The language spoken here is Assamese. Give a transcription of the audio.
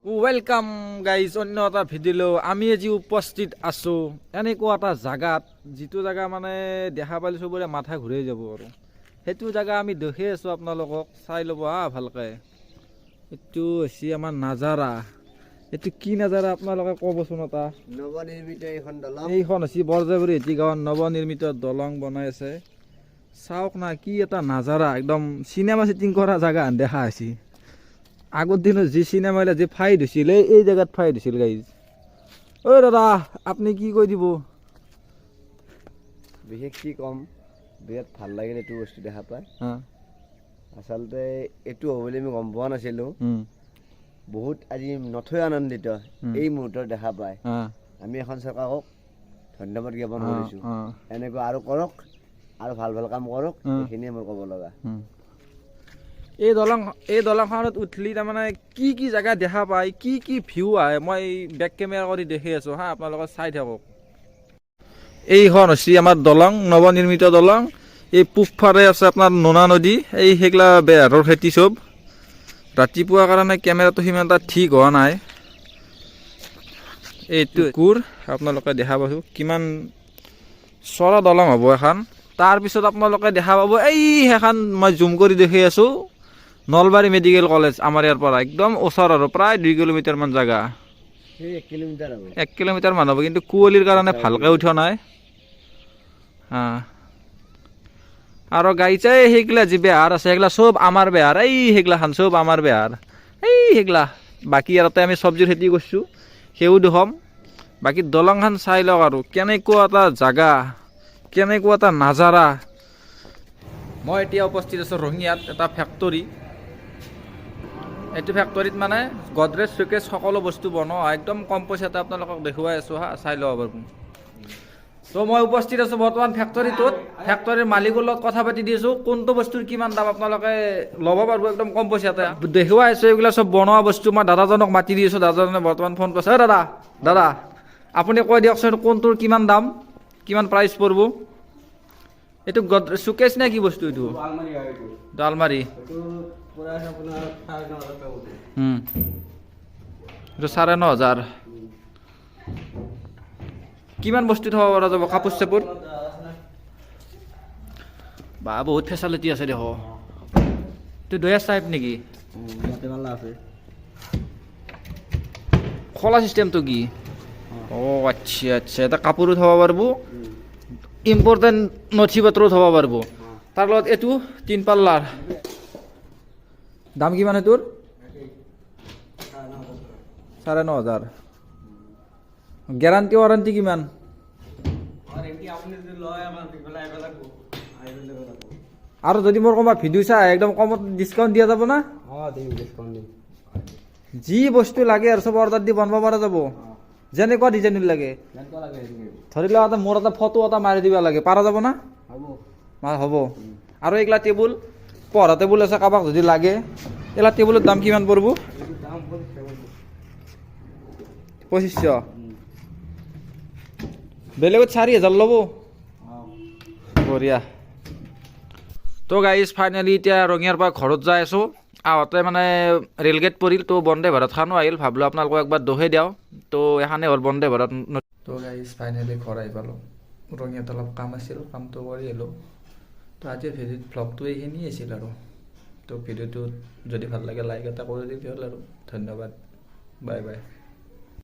ওয়েলকাম গাইজ অন্য এটা ভিডিঅ' আমি আজি উপস্থিত আছোঁ এনেকুৱা এটা জাগাত যিটো জাগা মানে দেখা পালে চবৰে মাথা ঘূৰাই যাব আৰু সেইটো জাগা আমি দেখি আছোঁ আপোনালোকক চাই ল'ব ভালকৈ। এইটো হৈছে আমাৰ নাজাৰা। এইটো কি নাজাৰা আপোনালোকে ক'বচোন এটা। নৱনিৰ্মিত এইখন হৈছে বৰজাবৰী হেতী গাঁৱত নৱনিৰ্মিত দলং বনাই আছে। চাওক না কি এটা নাজাৰা, একদম চিনেমা শ্বুটিং কৰা জাগা দেখা হৈছে। আগৰ দিনত যি চিনেমা যি ফাইট হৈছিল এই জেগাত ফাইট হৈছিল গাইজ। ঐ দাদা আপুনি কি কৈ দিব? বিশেষ কি ক'ম, বিৰাট ভাল লাগিল এইটো বস্তু দেখা পাই। আচলতে এইটো হ'ব বুলি আমি গম পোৱা নাছিলোঁ। বহুত আজি নথৈ আনন্দিত এই মুহূৰ্তত দেখা পাই। আমি এখন চৰকাৰক ধন্যবাদ জ্ঞাপন কৰিছোঁ। এনেকুৱা আৰু কৰক, আৰু ভাল ভাল কাম কৰক, এইখিনিয়ে মোৰ ক'ব লগা। এই দলংখনত উঠলি তাৰমানে কি কি জেগা দেখা পায়, কি কি ভিউ আহে, মই বেক কেমেৰা কৰি দেখি আছোঁ আপোনালোকে চাই থাকক। এইখন হৈছে আমাৰ দলং, নৱনিৰ্মিত দলং। এই পূবফালে আছে আপোনাৰ নোনা নদী, এই সেইগিলা বেহাৰৰ খেতি চব। ৰাতিপুৱাৰ কাৰণে কেমেৰাটো সিমান এটা ঠিক হোৱা নাই। এইটো কোৰ আপোনালোকে দেখা পাব কিমান চৰা দলং হ'ব এখন। তাৰপিছত আপোনালোকে দেখা পাব এই সেইখন মই জুম কৰি দেখি আছোঁ নলবাৰী মেডিকেল কলেজ, আমাৰ ইয়াৰ পৰা একদম ওচৰ আৰু প্ৰায় 2 কিলোমিটাৰমান জেগা। 1 কিলোমিটাৰ মান হ'ব, কিন্তু কুঁৱলীৰ কাৰণে ভালকৈ উঠা নাই। আৰু গাইছে সেইগিলা যি বেহাৰ আছে সেইগিলা চব আমাৰ বেহাৰ, এই সেইগিলাখান চব আমাৰ বেহাৰ, এই সেইগিলা। বাকী ইয়াতে আমি চব্জিৰ খেতি কৰিছোঁ, সেইও দেখুৱাম। বাকী দলংখন চাই লওক আৰু কেনেকুৱা এটা জাগা, কেনেকুৱা এটা নাজাৰা। মই এতিয়া উপস্থিত আছোঁ ৰঙিয়াত এটা ফেক্টৰী। এইটো ফেক্টৰীত মানে গডৰেজ চুকেজ সকলো বস্তু বনোৱা একদম কম পইচাতে আপোনালোকক দেখুৱাই আছোঁ চাই ল'ব পাৰিব। তো মই উপস্থিত আছোঁ বৰ্তমান ফেক্টৰীটোত। ফেক্টৰীৰ মালিকৰ লগত কথা পাতি দি আছোঁ, কোনটো বস্তুৰ কিমান দাম আপোনালোকে ল'ব পাৰিব একদম কম পইচাতে দেখুৱাই আছোঁ। এইবিলাক চব বনোৱা বস্তু মই দাদাজনক মাতি দি আছোঁ, দাদাজনে বৰ্তমান ফোন কৰিছে। দাদা আপুনি কৈ দিয়কচোন কোনটোৰ কিমান দাম, কিমান প্ৰাইচ পৰিব? এইটো চুকেজ নে কি বস্তু? এইটো আলমাৰী। এইটো 9,500। কিমান বস্তু থ'ব পৰা যাব? কাপোৰ চাপোৰ বা বহুত ফেচিলিটি আছে দেখো। এইটো ডয়াৰ টাইপ নেকি? খোলা চিষ্টেমটো কি? অঁ আচ্ছা আচ্ছা, এটা কাপোৰো থ'ব পাৰিব, ইম্পৰ্টেণ্ট নথি পত্ৰও থ'ব পাৰিব। তাৰ লগত এইটো 3 পাল্লাৰ দাম কিমান? এইটোৰ 9,500। গেৰাণ্টি ৱাৰেণ্টি কিমান? আৰু যদি মোৰ ক'ৰবাত ভিডিঅ' চাই একদম কমত ডিছকাউণ্ট দিয়া যাব না? যি বস্তু লাগে আৰু চব অৰ্ডাৰ দি বনাব পৰা যাব, যেনেকুৱা ডিজাইনৰ লাগে। ধৰি লওক এটা মোৰ এটা ফটো এটা মাৰি দিব লাগে, পৰা যাব না? হ'ব। আৰু এইগিলা টেবুল, পঢ়া টেবুল আছে, কাৰোবাক যদি লাগে এইগিলা টেবুলৰ দাম কিমান পৰিব? 2500। বেলেগত 4,000 ল'ব। বঢ়িয়া। তো গাইজ ফাইনেলি এতিয়া ৰঙিয়াৰ পৰা ঘৰত যাই আছোঁ। আহোঁতে মানে ৰেলগেট পৰিল, তো বন্দে ভাৰতখনো আহিল। ভাবিলোঁ আপোনালোকক একবাৰ দোহে দিওঁ, তো এখানে হ'ল বন্দে ভাৰত। তো গাইজ ফাইনেলি ঘৰ আহি পালোঁ। ৰঙিয়াত অলপ কাম আছিল, কামটো কৰি আহিলোঁ। তো আজিৰ ভ্লগটো এইখিনিয়ে আছিল আৰু। তো ভিডিঅ'টো যদি ভাল লাগে লাইক এটা কৰি দিলে হ'ল আৰু। ধন্যবাদ, বাই বাই।